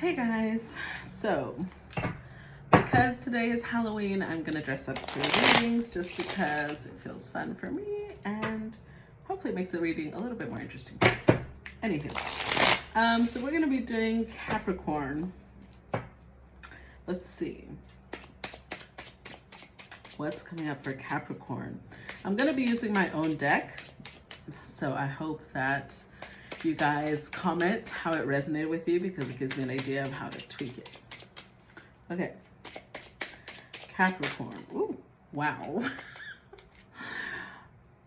Hey guys, so because today is Halloween, I'm gonna dress up for readings just because it feels fun for me and hopefully it makes the reading a little bit more interesting. Anywho, so we're gonna be doing Capricorn. Let's see what's coming up for Capricorn. I'm gonna be using my own deck, so I hope that you guys comment how it resonated with you because it gives me an idea of how to tweak it. Okay, Capricorn. Ooh, wow.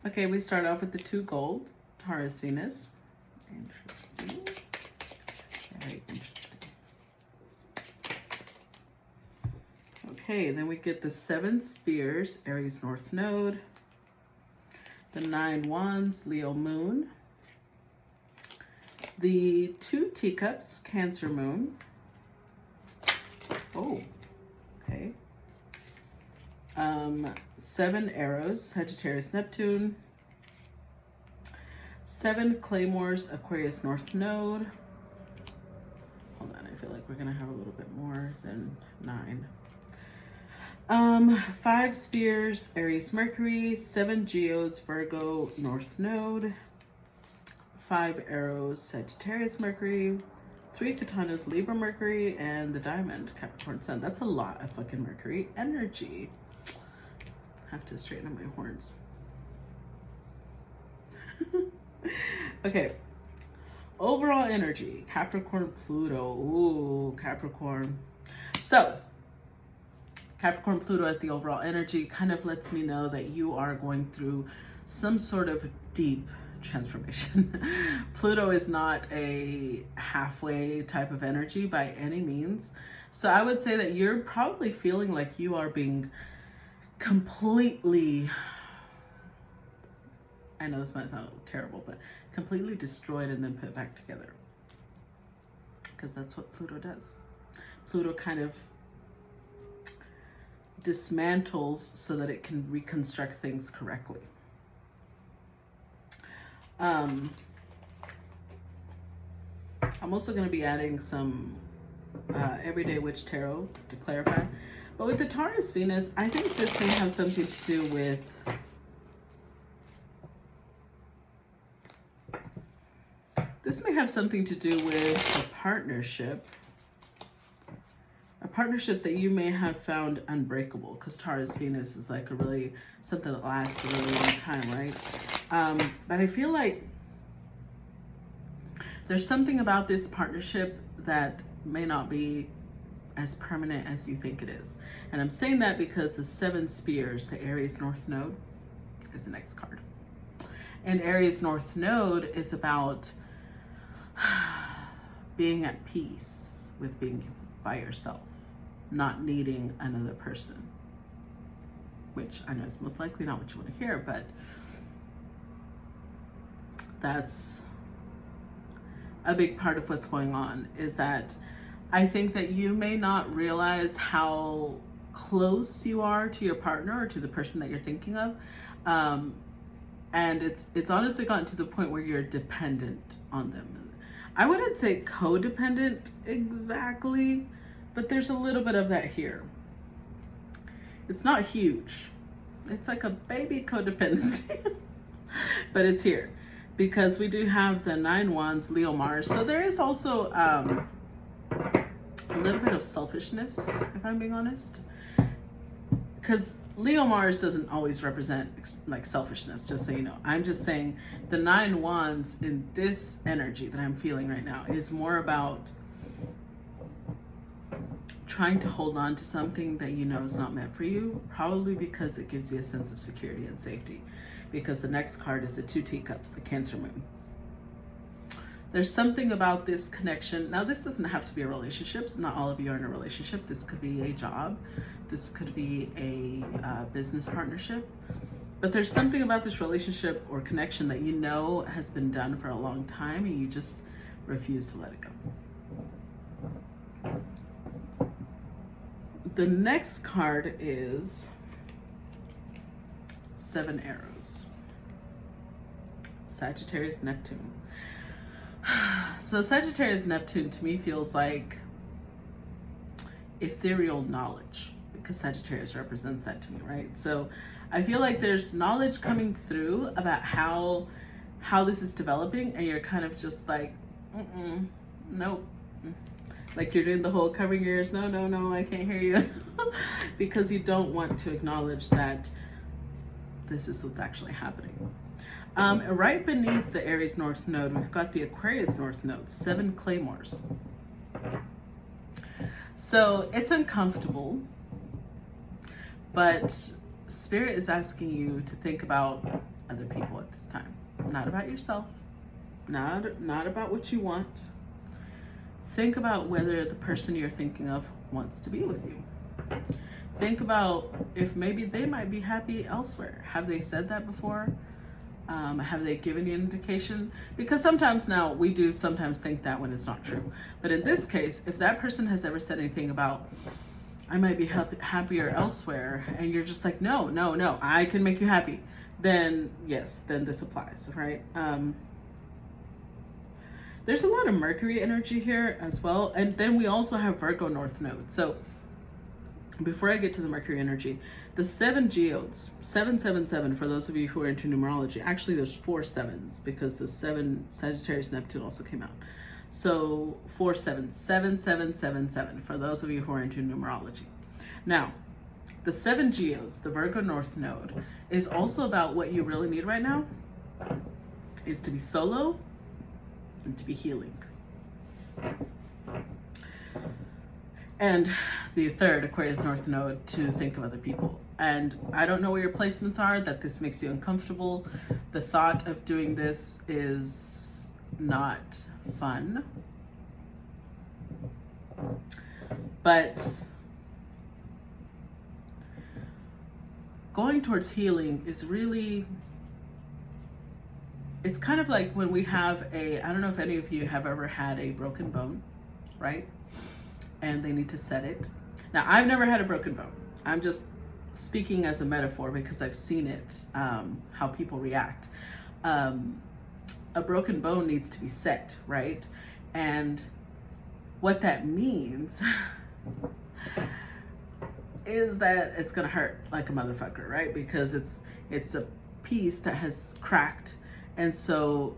Okay, we start off with the 2 gold, Taurus, Venus. Interesting. Very interesting. Okay, then we get the 7 spears, Aries North Node. The 9 wands, Leo Moon. The 2 teacups, Cancer Moon. Oh, okay. 7 arrows, Sagittarius Neptune. 7 claymores, Aquarius North Node. Hold on, I feel like we're gonna have a little bit more than 9. 5 spears, Aries Mercury. 7 geodes, Virgo North Node. 5 arrows, Sagittarius Mercury. 3 katanas, Libra Mercury, and the diamond, Capricorn Sun. That's a lot of fucking Mercury energy. Have to straighten up my horns. Okay. Overall energy, Capricorn, Pluto. Ooh, Capricorn. So, Capricorn, Pluto as the overall energy kind of lets me know that you are going through some sort of deep transformation. Pluto is not a halfway type of energy by any means. So I would say that you're probably feeling like you are being completely, I know this might sound terrible, but completely destroyed and then put back together. Because that's what Pluto does. Pluto kind of dismantles so that it can reconstruct things correctly. I'm also going to be adding some Everyday Witch Tarot to clarify. But with the Taurus Venus, I think this may have something to do with a partnership. A partnership that you may have found unbreakable, because Taurus Venus is like something that lasts a really long time, right? But I feel like there's something about this partnership that may not be as permanent as you think it is. And I'm saying that because the 7 spears, the Aries North Node, is the next card. And Aries North Node is about being at peace with being by yourself, not needing another person, which I know is most likely not what you want to hear, but that's a big part of what's going on. Is that I think that you may not realize how close you are to your partner or to the person that you're thinking of, and it's honestly gotten to the point where you're dependent on them. I wouldn't say codependent exactly, but there's a little bit of that here. It's not huge. It's like a baby codependency, but it's here because we do have the 9 wands, Leo Mars. So there is also a little bit of selfishness, if I'm being honest, because Leo Mars doesn't always represent like selfishness, just so you know. I'm just saying the 9 wands in this energy that I'm feeling right now is more about trying to hold on to something that you know is not meant for you, probably because it gives you a sense of security and safety. Because the next card is the 2 teacups, the Cancer Moon. There's something about this connection. Now, this doesn't have to be a relationship. Not all of you are in a relationship. This could be a job. This could be a business partnership. But there's something about this relationship or connection that you know has been done for a long time and you just refuse to let it go. The next card is 7 arrows. Sagittarius Neptune. So Sagittarius Neptune to me feels like ethereal knowledge, because Sagittarius represents that to me, right? So I feel like there's knowledge coming through about how this is developing, and you're kind of just like, nope. Like you're doing the whole covering your ears, no, I can't hear you. Because you don't want to acknowledge that this is what's actually happening. Right beneath the Aries North Node, we've got the Aquarius North Node, 7 claymores. So it's uncomfortable, but Spirit is asking you to think about other people at this time. Not about yourself, not about what you want. Think about whether the person you're thinking of wants to be with you. Think about if maybe they might be happy elsewhere. Have they said that before? Have they given you an indication? Because sometimes now we do sometimes think that when it's not true. But in this case, if that person has ever said anything about, I might be happier elsewhere, and you're just like, no, I can make you happy, then yes, then this applies, right? There's a lot of Mercury energy here as well. And then we also have Virgo North Node. So before I get to the Mercury energy, the 7 geodes, 777, for those of you who are into numerology, actually there's 4 sevens because the 7 Sagittarius Neptune also came out. So 4 sevens, 7777 for those of you who are into numerology. Now, the 7 geodes, the Virgo North Node, is also about what you really need right now is to be solo and to be healing. And the 3rd, Aquarius North Node, to think of other people. And I don't know where your placements are, that this makes you uncomfortable. The thought of doing this is not fun. But going towards healing is really, it's kind of like when we have I don't know if any of you have ever had a broken bone, right? And they need to set it. Now, I've never had a broken bone. I'm just speaking as a metaphor because I've seen it, how people react. A broken bone needs to be set, right? And what that means is that it's gonna hurt like a motherfucker, right? Because it's a piece that has cracked, and so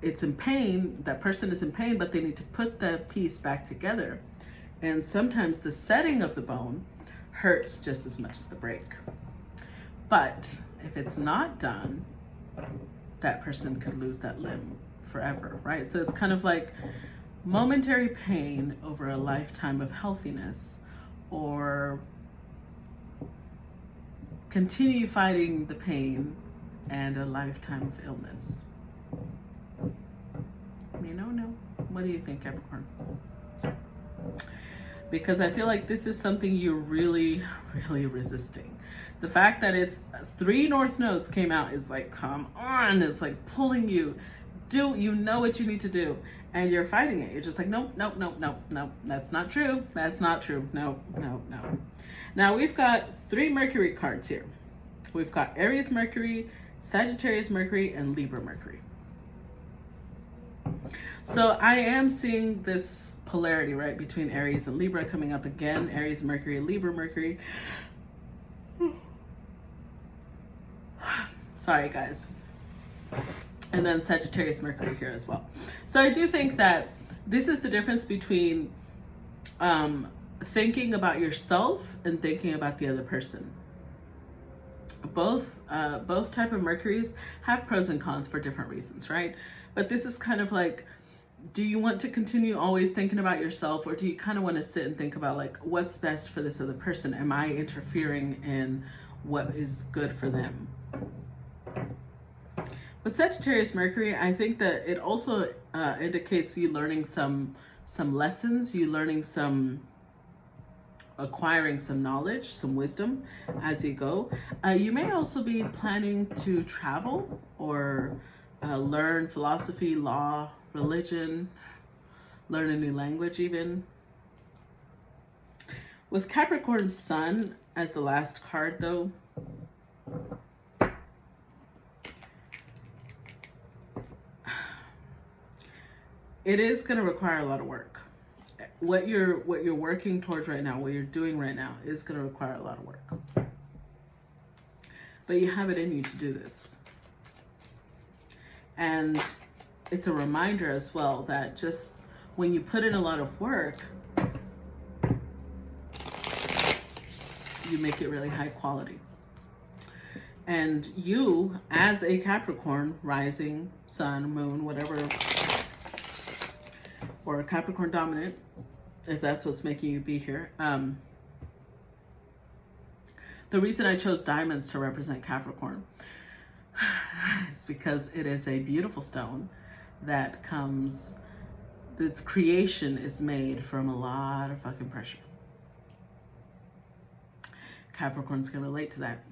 it's in pain. That person is in pain, but they need to put the piece back together. And sometimes the setting of the bone hurts just as much as the break. But if it's not done, that person could lose that limb forever, right? So it's kind of like momentary pain over a lifetime of healthiness, or continue fighting the pain and a lifetime of illness. No. What do you think, Capricorn? Because I feel like this is something you're really, really resisting. The fact that it's 3 North Nodes came out is like, come on, it's like pulling you. You know what you need to do, and you're fighting it. You're just like, no, that's not true. That's not true. No. Now we've got 3 Mercury cards here. We've got Aries Mercury, Sagittarius Mercury, and Libra Mercury. So I am seeing this polarity, right, between Aries and Libra coming up again. Aries Mercury, Libra Mercury. Sorry, guys. And then Sagittarius Mercury here as well. So I do think that this is the difference between thinking about yourself and thinking about the other person. Both type of Mercuries have pros and cons for different reasons, right? But this is kind of like, do you want to continue always thinking about yourself, or do you kind of want to sit and think about like, what's best for this other person? Am I interfering in what is good for them? With Sagittarius Mercury, I think that it also indicates you learning some lessons, acquiring some knowledge, some wisdom as you go. You may also be planning to travel or learn philosophy, law, religion, learn a new language even. With Capricorn Sun as the last card though, it is going to require a lot of work. what you're working towards right now, what you're doing right now, is going to require a lot of work. But you have it in you to do this. And it's a reminder as well that just when you put in a lot of work, you make it really high quality. And you, as a Capricorn, rising, sun, moon, whatever, or a Capricorn dominant, if that's what's making you be here. The reason I chose diamonds to represent Capricorn is because it is a beautiful stone that comes, its creation is made from a lot of fucking pressure. Capricorns can relate to that.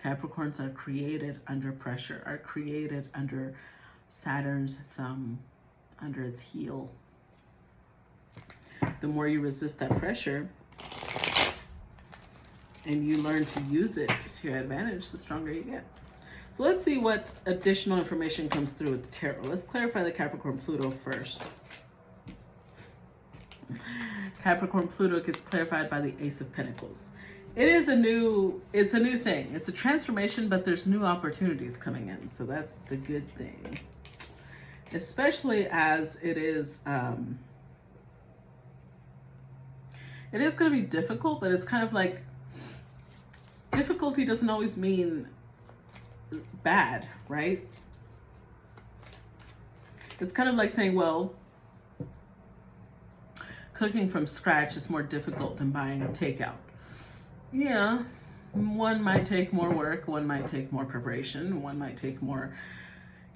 Capricorns are created under pressure, are created under Saturn's thumb, under its heel. The more you resist that pressure and you learn to use it to your advantage, the stronger you get. So let's see what additional information comes through with the tarot. Let's clarify the Capricorn Pluto first. Capricorn Pluto gets clarified by the Ace of Pentacles. It's a new thing. It's a transformation, but there's new opportunities coming in. So that's the good thing. Especially as it is going to be difficult, but it's kind of like, difficulty doesn't always mean bad, right? It's kind of like saying, well, cooking from scratch is more difficult than buying takeout. Yeah, one might take more work, one might take more preparation, one might take more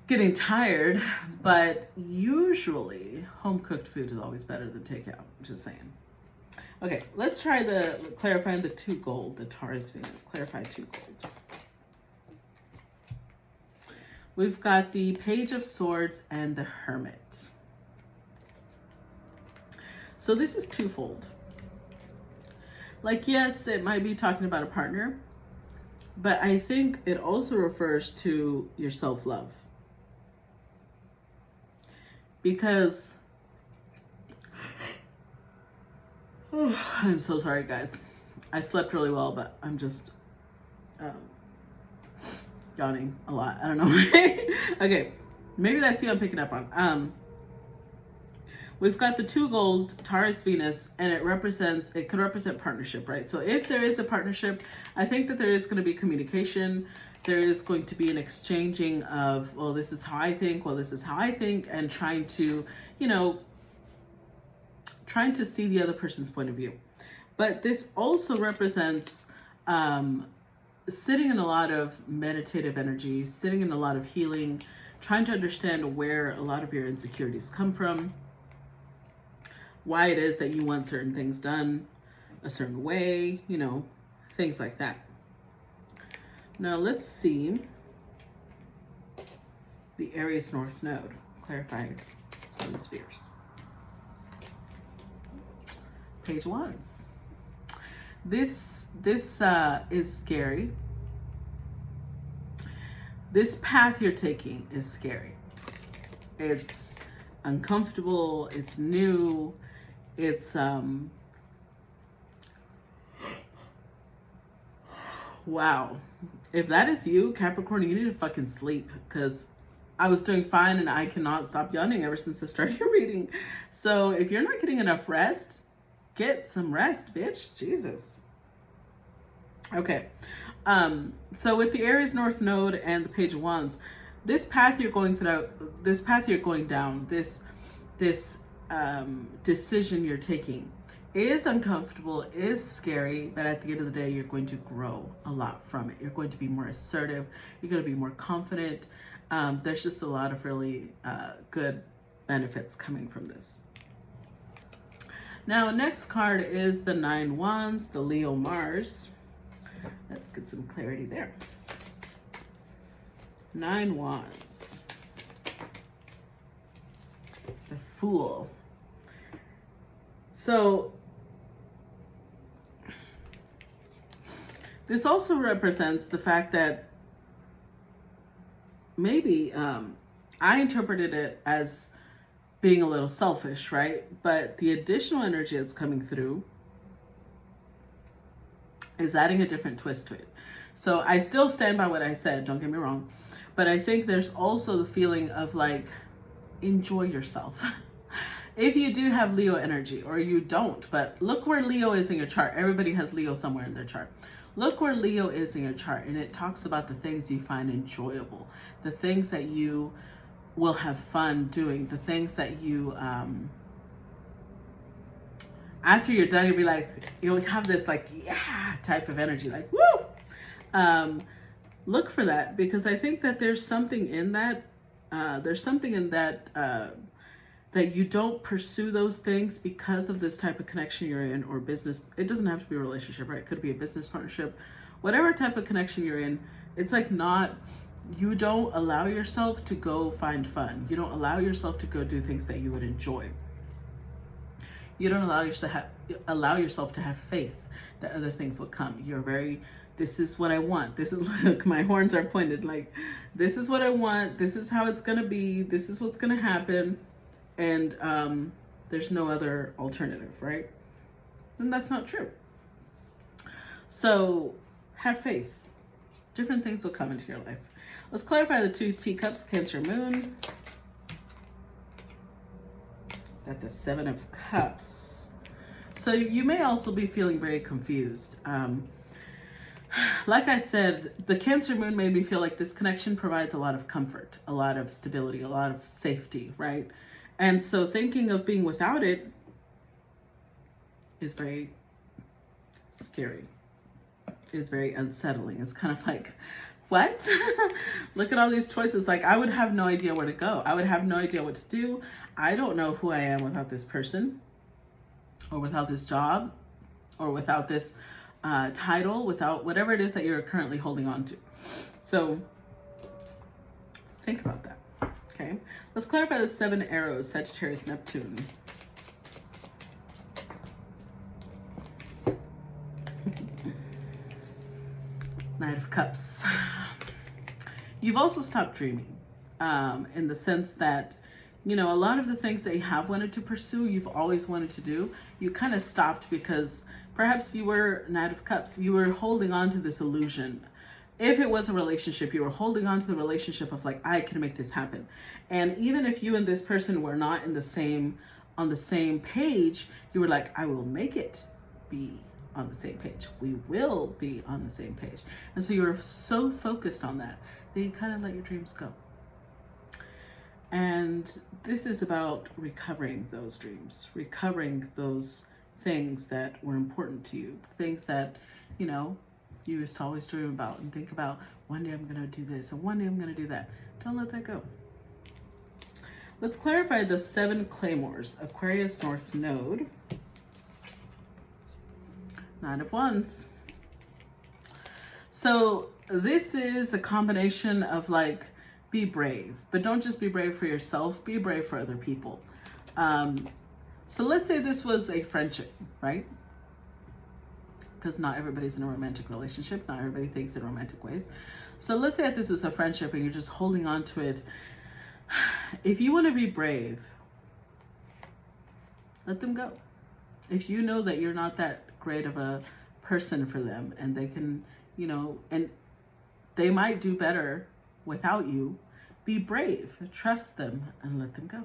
getting tired, but usually home cooked food is always better than takeout, just saying. Okay, let's try clarifying the 2 gold, the Taurus Venus. Clarify 2 gold. We've got the Page of Swords and the Hermit. So this is twofold. Like, yes, it might be talking about a partner, but I think it also refers to your self-love. Because, I'm so sorry, guys. I slept really well, but I'm just yawning a lot. I don't know. Okay, maybe that's you I'm picking up on. We've got the 2 gold, Taurus Venus, and it could represent partnership, right? So if there is a partnership, I think that there is going to be communication. There is going to be an exchanging of, well, this is how I think, well, this is how I think, and trying to, trying to see the other person's point of view. But this also represents sitting in a lot of meditative energy, sitting in a lot of healing, trying to understand where a lot of your insecurities come from, why it is that you want certain things done a certain way, things like that. Now let's see the Aries North Node, clarifying 7 spheres. Page Wands. This is scary. This path you're taking is scary. It's uncomfortable, it's new, it's wow. If that is you, Capricorn, you need to fucking sleep, because I was doing fine and I cannot stop yawning ever since I started reading. So if you're not getting enough rest, get some rest, bitch. Jesus. Okay. So with the Aries North Node and the Page of Wands, this path you're going through, this path you're going down, this decision you're taking is uncomfortable, is scary, but at the end of the day, you're going to grow a lot from it. You're going to be more assertive. You're going to be more confident. There's just a lot of really good benefits coming from this. Now, next card is the 9 Wands, the Leo Mars. Let's get some clarity there. 9 Wands. The Fool. So, this also represents the fact that maybe I interpreted it as being a little selfish, right? But the additional energy that's coming through is adding a different twist to it. So I still stand by what I said, don't get me wrong. But I think there's also the feeling of like, enjoy yourself. If you do have Leo energy, or you don't, but look where Leo is in your chart. Everybody has Leo somewhere in their chart. Look where Leo is in your chart, and it talks about the things you find enjoyable, the things that you will have fun doing, the things that you, after you're done, you'll be like, you'll have this like, yeah, type of energy, like, woo! Look for that, because I think that there's something in that, that you don't pursue those things because of this type of connection you're in, or business. It doesn't have to be a relationship, right? It could be a business partnership, whatever type of connection you're in. It's like you don't allow yourself to go find fun. You don't allow yourself to go do things that you would enjoy. You don't allow yourself to have faith that other things will come. You're very, this is what I want. This is, look, my horns are pointed, like, this is what I want. This is how it's going to be. This is what's going to happen. And there's no other alternative, right? And that's not true. So have faith. Different things will come into your life. Let's clarify the 2 teacups, Cancer Moon. Got the 7 of Cups. So you may also be feeling very confused. Like I said, the Cancer Moon made me feel like this connection provides a lot of comfort, a lot of stability, a lot of safety, right? And so thinking of being without it is very scary, is very unsettling. It's kind of like, what? Look at all these choices. Like, I would have no idea where to go. I would have no idea what to do. I don't know who I am without this person, or without this job, or without this title, without whatever it is that you're currently holding on to. So think about that. Okay, let's clarify the 7 arrows, Sagittarius, Neptune. Knight of Cups. You've also stopped dreaming, in the sense that, you know, a lot of the things that you have wanted to pursue, you've always wanted to do, you kind of stopped because perhaps you were Knight of Cups. You were holding on to this illusion. If it was a relationship, you were holding on to the relationship of like, I can make this happen. And even if you and this person were not on the same page, you were like, I will make it be on the same page. We will be on the same page. And so you were so focused on that you kind of let your dreams go. And this is about recovering those dreams, recovering those things that were important to you, things that, you know, you used to always dream about and think about, one day I'm going to do this and one day I'm going to do that. Don't let that go. Let's clarify the 7 claymores, Aquarius North Node, 9 of Wands. So this is a combination of like, be brave, but don't just be brave for yourself, be brave for other people. So let's say this was a friendship, right? Because not everybody's in a romantic relationship. Not everybody thinks in romantic ways. So let's say that this is a friendship and you're just holding on to it. If you want to be brave, let them go. If you know that you're not that great of a person for them, and they can, you know, and they might do better without you, be brave, trust them, and let them go.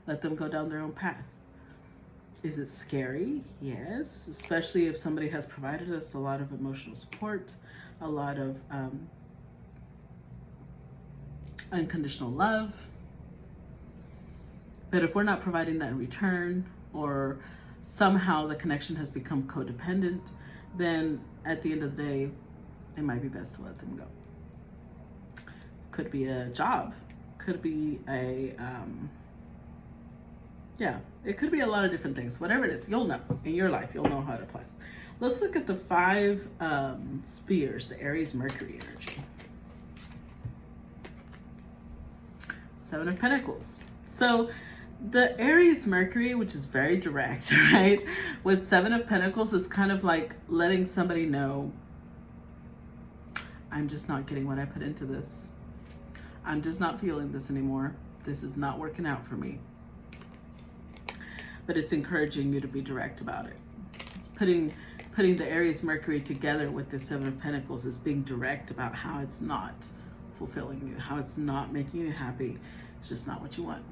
Let them go down their own path. Is it scary? Yes, especially if somebody has provided us a lot of emotional support, a lot of unconditional love. But if we're not providing that in return, or somehow the connection has become codependent, then at the end of the day, it might be best to let them go. Could be a job, could be a, yeah, it could be a lot of different things. Whatever it is, you'll know in your life, you'll know how it applies. Let's look at the 5 spheres, the Aries Mercury energy. 7 of Pentacles. So the Aries Mercury, which is very direct, right? With 7 of Pentacles is kind of like letting somebody know, I'm just not getting what I put into this. I'm just not feeling this anymore. This is not working out for me. but it's encouraging you to be direct about it. It's putting the Aries Mercury together with the Seven of Pentacles is being direct about how it's not fulfilling you, how it's not making you happy. It's just not what you want.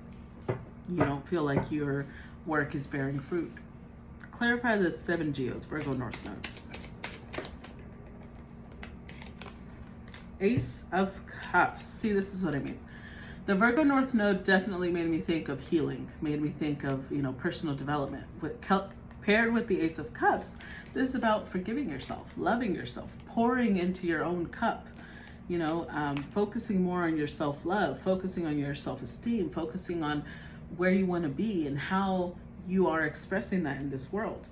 You don't feel like your work is bearing fruit. Clarify the 7 geodes, Virgo North Node. Ace of Cups. See, this is what I mean. The Virgo North Node definitely made me think of healing, made me think of, personal development. Paired with the Ace of Cups, this is about forgiving yourself, loving yourself, pouring into your own cup, focusing more on your self-love, focusing on your self-esteem, focusing on where you want to be and how you are expressing that in this world.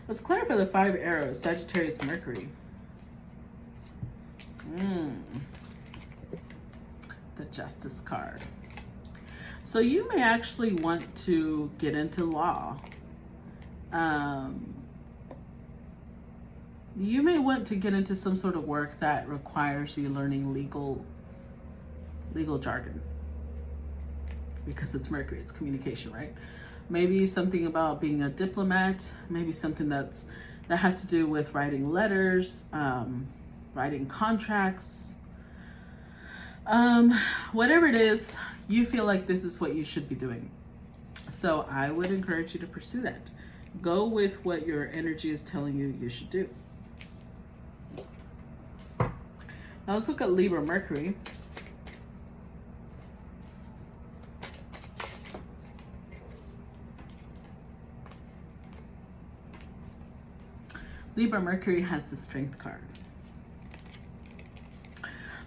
Let's clarify the 5 arrows, Sagittarius Mercury. The Justice card. So you may actually want to get into law. You may want to get into some sort of work that requires you learning legal jargon, because it's Mercury, it's communication, right? Maybe something about being a diplomat, maybe something that has to do with writing letters, writing contracts, whatever it is, you feel like this is what you should be doing. So I would encourage you to pursue that. Go with what your energy is telling you you should do. Now let's look at Libra Mercury. Libra Mercury has the Strength card.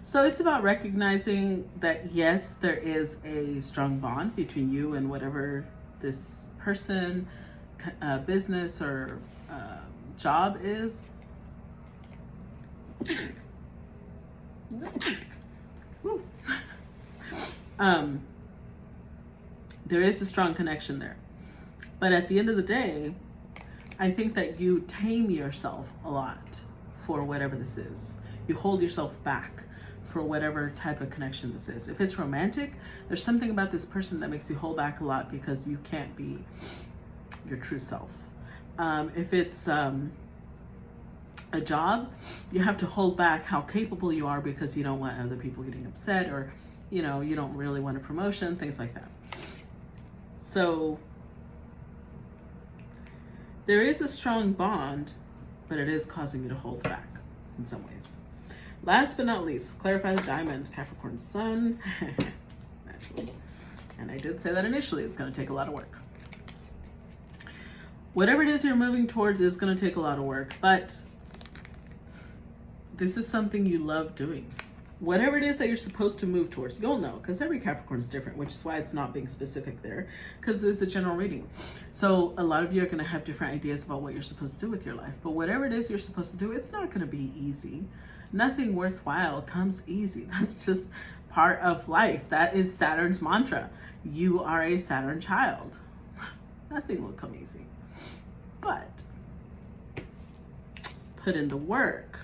So it's about recognizing that, yes, there is a strong bond between you and whatever this person, business, or job is. There is a strong connection there. But at the end of the day, I think that you tame yourself a lot for whatever this is. You hold yourself back for whatever type of connection this is. If it's romantic, there's something about this person that makes you hold back a lot because you can't be your true self. If it's a job, you have to hold back how capable you are because you don't want other people getting upset, or you don't really want a promotion, things like that. So there is a strong bond, but it is causing you to hold back in some ways. Last but not least, clarify the diamond, Capricorn Sun. Naturally. And I did say that initially, it's going to take a lot of work. Whatever it is you're moving towards is going to take a lot of work, but this is something you love doing. Whatever it is that you're supposed to move towards, you'll know, because every Capricorn is different, which is why it's not being specific there, because this is a general reading. So a lot of you are going to have different ideas about what you're supposed to do with your life, but whatever it is you're supposed to do, it's not going to be easy. Nothing worthwhile comes easy. That's just part of life. That is Saturn's mantra. You are a Saturn child. Nothing will come easy. But put in the work.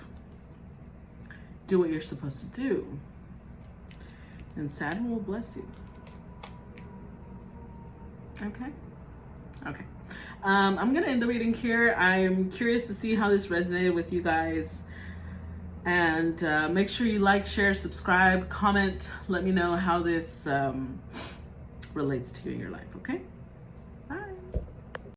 Do what you're supposed to do. And Saturn will bless you. Okay? Okay. I'm going to end the reading here. I'm curious to see how this resonated with you guys. And make sure you like, share, subscribe, comment. Let me know how this relates to you in your life, okay?